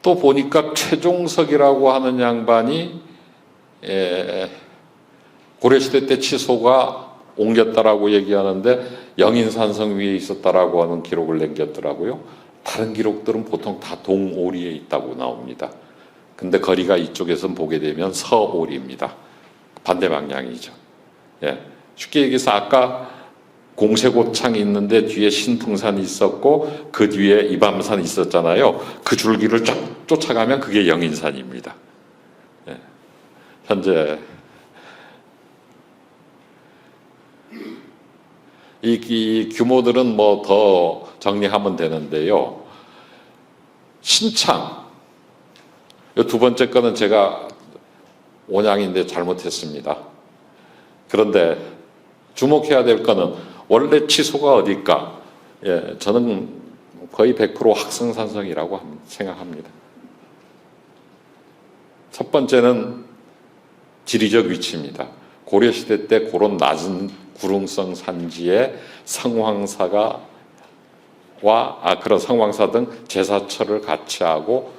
또 보니까 최종석이라고 하는 양반이 고려시대 때 치소가 옮겼다라고 얘기하는데 영인산성 위에 있었다라고 하는 기록을 남겼더라고요. 다른 기록들은 보통 다 동오리에 있다고 나옵니다. 근데 거리가 이쪽에서 보게 되면 서오리입니다. 반대 방향이죠. 예. 쉽게 얘기해서 아까 공세고창이 있는데 뒤에 신풍산이 있었고 그 뒤에 이밤산이 있었잖아요. 그 줄기를 쫙 쫓아가면 그게 영인산입니다. 예. 현재 이 규모들은 뭐 더 정리하면 되는데요. 신창, 이 두 번째 거는 제가 원양인데 잘못했습니다. 그런데 주목해야 될 거는 원래 치소가 어딜까? 예, 저는 거의 100% 학승산성이라고 생각합니다. 첫 번째는 지리적 위치입니다. 고려시대 때 그런 낮은 구릉성 산지에 그런 성황사 등 제사처를 같이 하고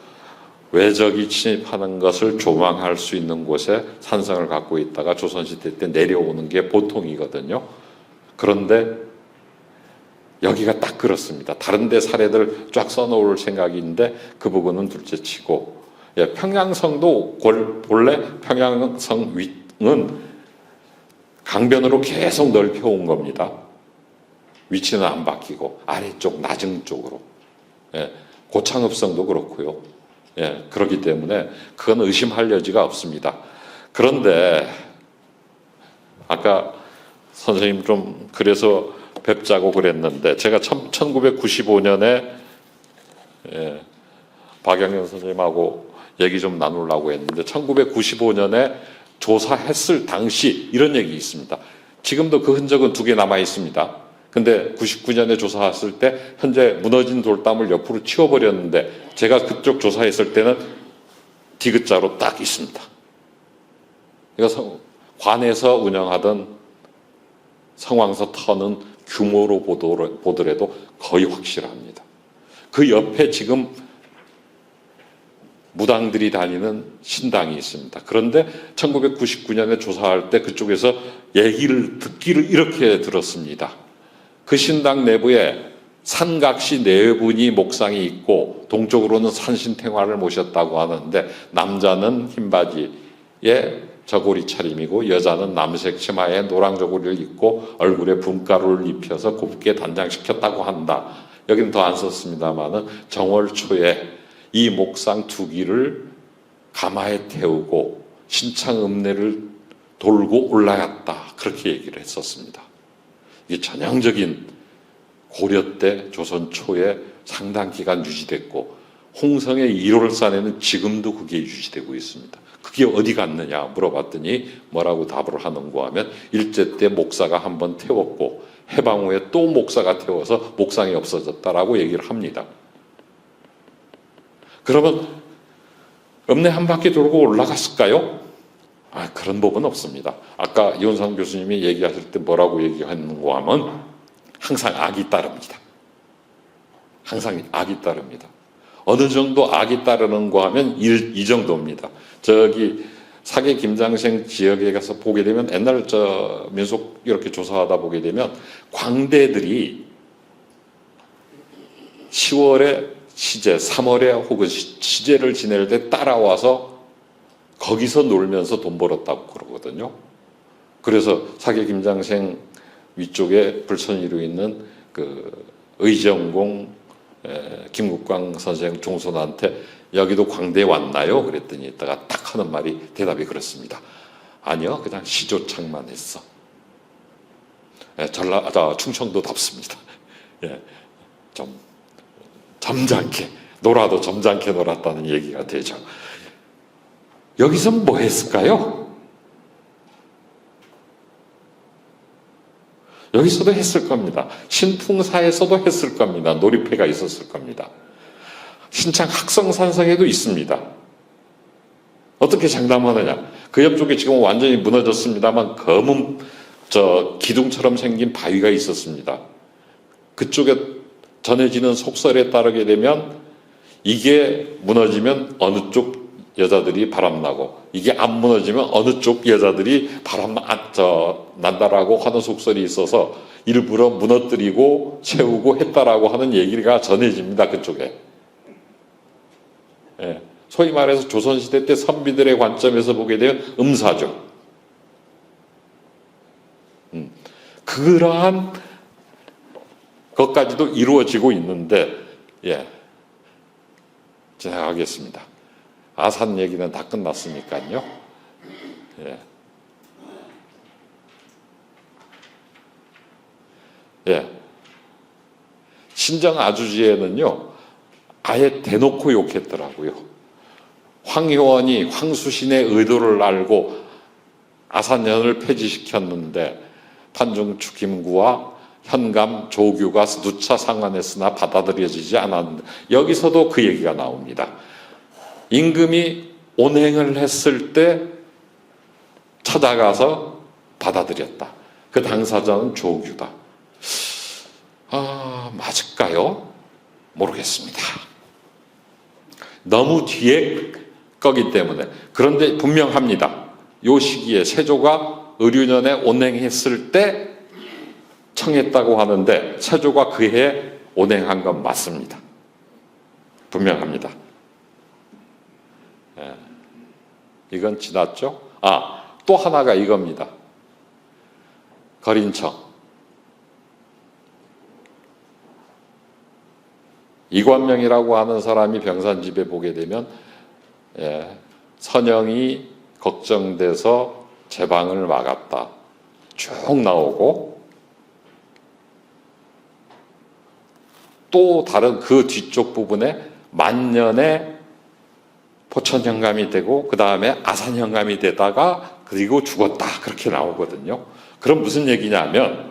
외적이 침입하는 것을 조망할 수 있는 곳에 산성을 갖고 있다가 조선시대 때 내려오는 게 보통이거든요. 그런데 여기가 딱 그렇습니다. 다른 데 사례들 쫙 써놓을 생각인데 그 부분은 둘째치고, 예, 평양성도 본래 평양성 위는 강변으로 계속 넓혀온 겁니다. 위치는 안 바뀌고 아래쪽 낮은 쪽으로. 예, 고창읍성도 그렇고요. 예, 그렇기 때문에 그건 의심할 여지가 없습니다. 그런데 아까 선생님 좀 그래서 뵙자고 그랬는데 제가 1995년에 예, 박영현 선생님하고 얘기 좀 나누려고 했는데 1995년에 조사했을 당시 이런 얘기 있습니다. 지금도 그 흔적은 2개 남아 있습니다. 근데 99년에 조사했을 때 현재 무너진 돌담을 옆으로 치워버렸는데 제가 그쪽 조사했을 때는 디귿자로 딱 있습니다. 그러니까 관에서 운영하던 성황서 터는 규모로 보더라도 거의 확실합니다. 그 옆에 지금 무당들이 다니는 신당이 있습니다. 그런데 1999년에 조사할 때 그쪽에서 듣기를 이렇게 들었습니다. 그 신당 내부에 산각시 4분이 목상이 있고 동쪽으로는 산신탱화를 모셨다고 하는데 남자는 흰바지에 저고리 차림이고 여자는 남색 치마에 노랑 저고리를 입고 얼굴에 분가루를 입혀서 곱게 단장시켰다고 한다. 여기는 더 안 썼습니다만은 정월 초에 이 목상 2기를 가마에 태우고 신창읍내를 돌고 올라갔다. 그렇게 얘기를 했었습니다. 이게 전형적인 고려 때 조선 초에 상당 기간 유지됐고 홍성의 1월산에는 지금도 그게 유지되고 있습니다. 그게 어디 갔느냐 물어봤더니 뭐라고 답을 하는가 하면 일제 때 목사가 한번 태웠고 해방 후에 또 목사가 태워서 목상이 없어졌다라고 얘기를 합니다. 그러면 읍내 한 바퀴 돌고 올라갔을까요? 그런 법은 없습니다. 아까 이원상 교수님이 얘기하실 때 뭐라고 얘기했는가 하면 항상 악이 따릅니다. 항상 악이 따릅니다. 어느 정도 악이 따르는가 하면 이 정도입니다. 저기 사계 김장생 지역에 가서 보게 되면 옛날 민속 이렇게 조사하다 보게 되면 광대들이 10월에 시제, 3월에 혹은 시제를 지낼 때 따라와서 거기서 놀면서 돈 벌었다고 그러거든요. 그래서 사계 김장생 위쪽에 불천이로 있는 그 의정공 김국광 선생 종손한테 여기도 광대에 왔나요? 그랬더니 이따가 딱 하는 말이 대답이 그렇습니다. 아니요, 그냥 시조창만 했어. 충청도답습니다. 좀 점잖게 놀아도 점잖게 놀았다는 얘기가 되죠. 여기서 뭐 했을까요? 여기서도 했을 겁니다. 신풍사에서도 했을 겁니다. 놀이패가 있었을 겁니다. 신창 학성산성에도 있습니다. 어떻게 장담하느냐? 그 옆쪽에 지금 완전히 무너졌습니다만 검은 기둥처럼 생긴 바위가 있었습니다. 그쪽에 전해지는 속설에 따르게 되면 이게 무너지면 어느 쪽 여자들이 바람나고 이게 안 무너지면 어느 쪽 여자들이 난다라고 하는 속설이 있어서 일부러 무너뜨리고 세우고 했다라고 하는 얘기가 전해집니다. 그쪽에. 소위 말해서 조선시대 때 선비들의 관점에서 보게 되면 음사죠. 그러한 것까지도 이루어지고 있는데, 지나가겠습니다. 아산 얘기는 다 끝났으니까요. 신정 아주지에는요, 아예 대놓고 욕했더라고요. 황효원이 황수신의 의도를 알고 아산연을 폐지시켰는데 판중추 김구와 현감 조규가 누차 상환했으나 받아들여지지 않았는데 여기서도 그 얘기가 나옵니다. 임금이 온행을 했을 때 찾아가서 받아들였다. 그 당사자는 조규다. 맞을까요? 모르겠습니다. 너무 뒤에 거기 때문에. 그런데 분명합니다. 요 시기에 세조가 의류년에 온행했을 때 청했다고 하는데 세조가 그해 온행한 건 맞습니다. 분명합니다. 이건 지났죠? 또 하나가 이겁니다. 거린청. 이관명이라고 하는 사람이 병산집에 보게 되면 선영이 걱정돼서 제방을 막았다. 쭉 나오고 또 다른 그 뒤쪽 부분에 만년에 포천현감이 되고 그 다음에 아산현감이 되다가 그리고 죽었다. 그렇게 나오거든요. 그럼 무슨 얘기냐면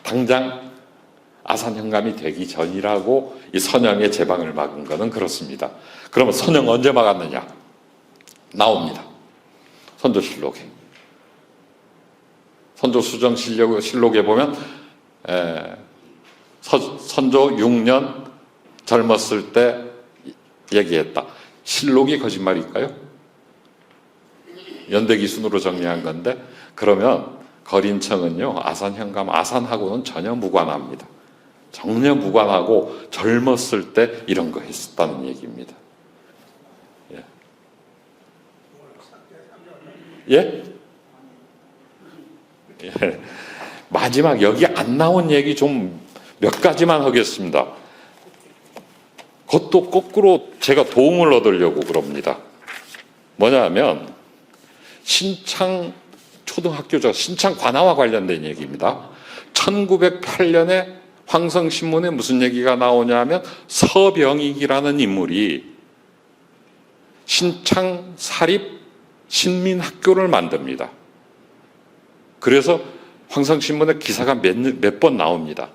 당장 아산현감이 되기 전이라고 이 선영의 제방을 막은 거는 그렇습니다. 그러면 선영 언제 막았느냐? 나옵니다. 선조실록에. 선조수정실록에 보면 선조 6년 젊었을 때 얘기했다. 실록이 거짓말일까요? 연대기순으로 정리한 건데 그러면 거린청은요 아산현감, 아산하고는 전혀 무관합니다. 전혀 무관하고 젊었을 때 이런 거 했었다는 얘기입니다. 예? 마지막 여기 안 나온 얘기 좀 몇 가지만 하겠습니다. 그것도 거꾸로 제가 도움을 얻으려고 그럽니다. 뭐냐면 신창 초등학교죠. 신창 관아와 관련된 얘기입니다. 1908년에 황성신문에 무슨 얘기가 나오냐면 서병익이라는 인물이 신창 사립 신민학교를 만듭니다. 그래서 황성신문에 기사가 몇 번 나옵니다.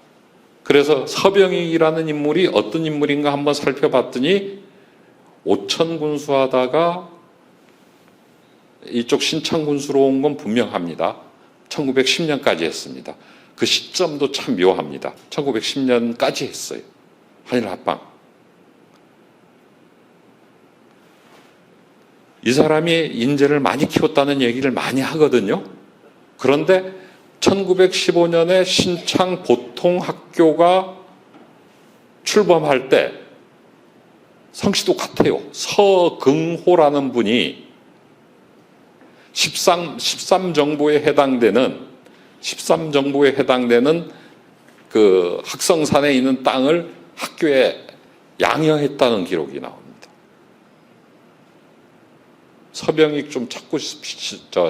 그래서 서병익이라는 인물이 어떤 인물인가 한번 살펴봤더니 오천군수 하다가 이쪽 신창군수로 온 건 분명합니다. 1910년까지 했습니다. 그 시점도 참 묘합니다. 1910년까지 했어요. 한일 합방. 이 사람이 인재를 많이 키웠다는 얘기를 많이 하거든요. 그런데 1915년에 신창 보통학교가 출범할 때 성씨도 같아요. 서긍호라는 분이 13정보에 해당되는 그 학성산에 있는 땅을 학교에 양여했다는 기록이 나옵니다. 서병익 좀 찾고 싶습니다.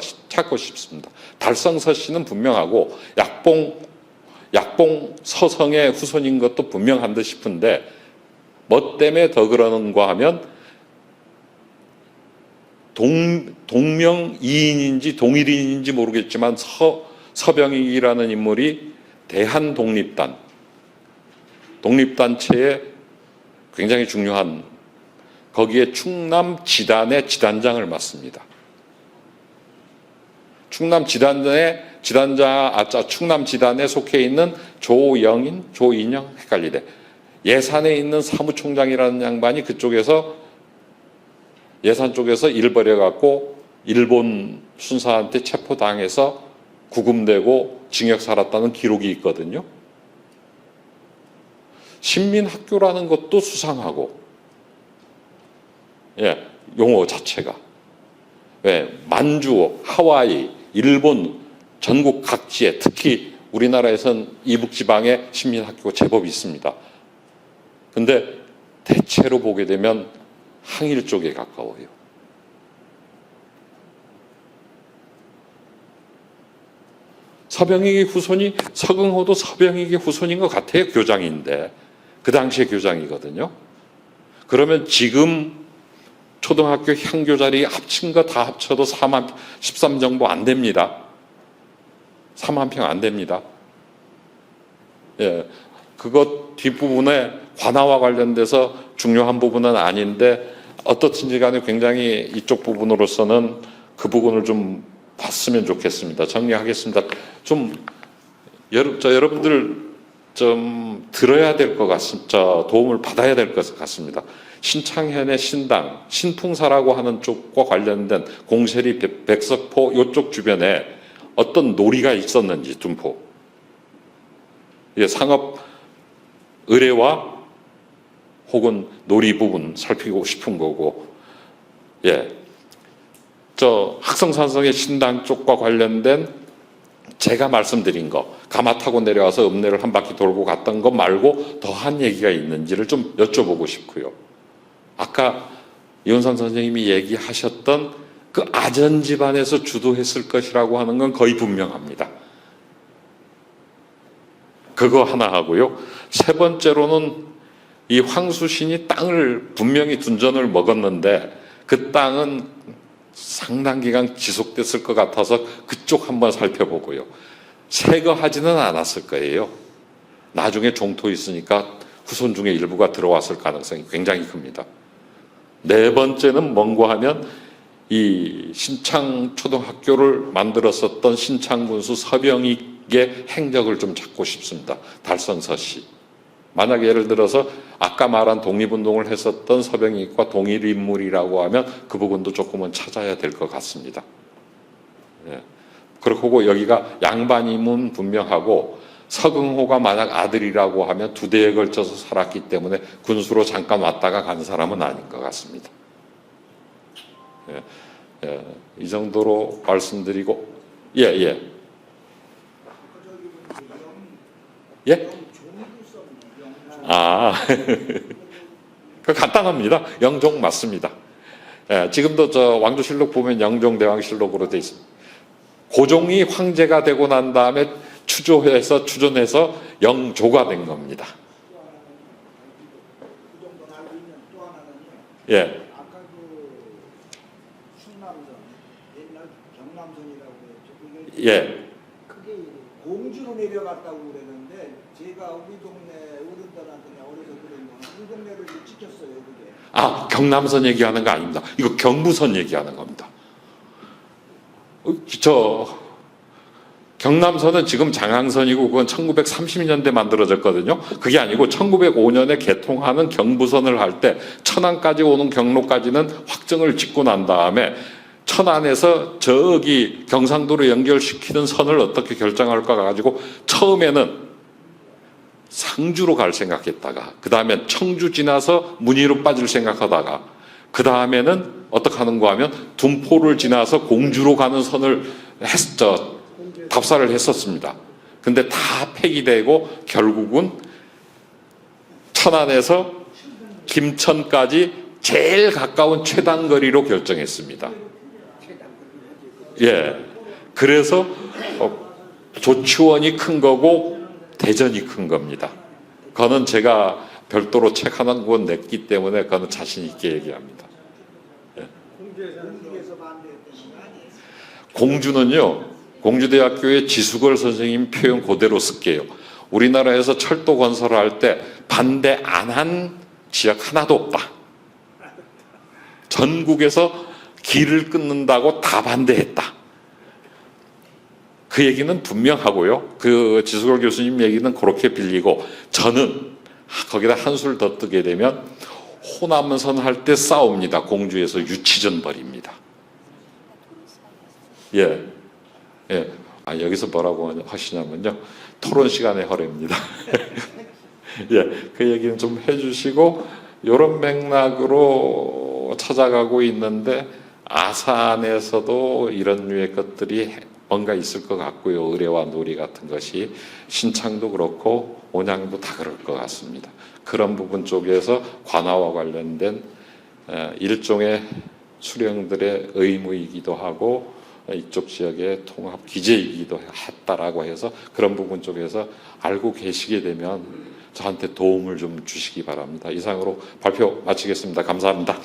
달성서 씨는 분명하고 약봉 서성의 후손인 것도 분명한 듯 싶은데 뭐 때문에 더 그러는가 하면 동명이인인지 동일인인지 모르겠지만 서병익이라는 인물이 독립단체에 굉장히 중요한 거기에 충남 지단의 지단장을 맡습니다. 충남 지단에 속해 있는 조인영 헷갈리대. 예산에 있는 사무총장이라는 양반이 그쪽에서 예산 쪽에서 일 벌여갖고 일본 순사한테 체포당해서 구금되고 징역 살았다는 기록이 있거든요. 신민학교라는 것도 수상하고, 용어 자체가. 만주, 하와이, 일본 전국 각지에 특히 우리나라에선 이북지방에 신민학교가 제법 있습니다. 근데 대체로 보게 되면 항일 쪽에 가까워요. 서병익의 후손이 서긍호도 서병익의 후손인 것 같아요. 교장인데 그 당시에 교장이거든요. 그러면 지금 초등학교 향교 자리 합친 거 다 합쳐도 13정보 안 됩니다. 4만 평 안 됩니다. 그것 뒷부분에 관아와 관련돼서 중요한 부분은 아닌데 어떻든지 간에 굉장히 이쪽 부분으로서는 그 부분을 좀 봤으면 좋겠습니다. 정리하겠습니다. 여러분들 좀 들어야 될 것 같습니다. 도움을 받아야 될 것 같습니다. 신창현의 신당, 신풍사라고 하는 쪽과 관련된 공세리, 백석포 이쪽 주변에 어떤 놀이가 있었는지 둔포. 상업 의뢰와 혹은 놀이 부분 살피고 싶은 거고, 학성산성의 신당 쪽과 관련된 제가 말씀드린 거, 가마 타고 내려와서 읍내를 한 바퀴 돌고 갔던 것 말고 더한 얘기가 있는지를 좀 여쭤보고 싶고요. 아까 이원산 선생님이 얘기하셨던 그 아전 집안에서 주도했을 것이라고 하는 건 거의 분명합니다. 그거 하나 하고요. 세 번째로는 이 황수신이 땅을 분명히 둔전을 먹었는데 그 땅은 상당 기간 지속됐을 것 같아서 그쪽 한번 살펴보고요. 새거하지는 않았을 거예요. 나중에 종토 있으니까 후손 중에 일부가 들어왔을 가능성이 굉장히 큽니다. 네 번째는 뭔가 하면 이 신창초등학교를 만들었었던 신창군수 서병익의 행적을 좀 찾고 싶습니다. 달성서 씨. 만약 예를 들어서 아까 말한 독립운동을 했었던 서병익과 동일 인물이라고 하면 그 부분도 조금은 찾아야 될 것 같습니다. 그렇고 여기가 양반임은 분명하고 서긍호가 만약 아들이라고 하면 2대에 걸쳐서 살았기 때문에 군수로 잠깐 왔다가 간 사람은 아닌 것 같습니다. 이 정도로 말씀드리고 예? 그 간단합니다. 영종 맞습니다. 지금도 저 왕조실록 보면 영종대왕실록으로 되어 있습니다. 고종이 황제가 되고 난 다음에 추존해서 영조가 된 겁니다. 아까 그 충남선, 옛날 경남선이라고 그랬죠. 그게 공주로 내려갔다고 그랬는데 제가 우리 동네 어른들한테 어려서 그러면 우리 동네를 지켰어요, 그게. 경남선 얘기하는 거 아닙니다. 이거 경부선 얘기하는 겁니다. 경남선은 지금 장항선이고 그건 1930년대 만들어졌거든요. 그게 아니고 1905년에 개통하는 경부선을 할 때 천안까지 오는 경로까지는 확정을 짓고 난 다음에 천안에서 저기 경상도로 연결시키는 선을 어떻게 결정할까 가지고 처음에는 상주로 갈 생각했다가 그 다음에 청주 지나서 문의로 빠질 생각하다가 그 다음에는 어떻게 하는가 하면 둔포를 지나서 공주로 가는 선을 답사를 했었습니다. 근데 다 폐기되고 결국은 천안에서 김천까지 제일 가까운 최단거리로 결정했습니다. 예. 그래서 조치원이 큰 거고 대전이 큰 겁니다. 그거는 제가 별도로 책 하나 권 냈기 때문에 그거는 자신 있게 얘기합니다. 예. 공주는요, 공주대학교의 지수걸 선생님 표현 그대로 쓸게요. 우리나라에서 철도 건설을 할 때 반대 안 한 지역 하나도 없다. 전국에서 길을 끊는다고 다 반대했다. 그 얘기는 분명하고요. 그 지수걸 교수님 얘기는 그렇게 빌리고 저는 거기다 한술 더 뜨게 되면 호남선 할 때 싸웁니다. 공주에서 유치전 벌입니다. 예. 예. 여기서 뭐라고 하시냐면요. 토론 시간에 허례입니다. 예. 그 얘기는 좀 해주시고, 이런 맥락으로 찾아가고 있는데, 아산에서도 이런 류의 것들이 뭔가 있을 것 같고요. 의뢰와 놀이 같은 것이. 신창도 그렇고, 온양도 다 그럴 것 같습니다. 그런 부분 쪽에서 관아와 관련된 일종의 수령들의 의무이기도 하고, 이쪽 지역의 통합 기재이기도 했다라고 해서 그런 부분 쪽에서 알고 계시게 되면 저한테 도움을 좀 주시기 바랍니다. 이상으로 발표 마치겠습니다. 감사합니다.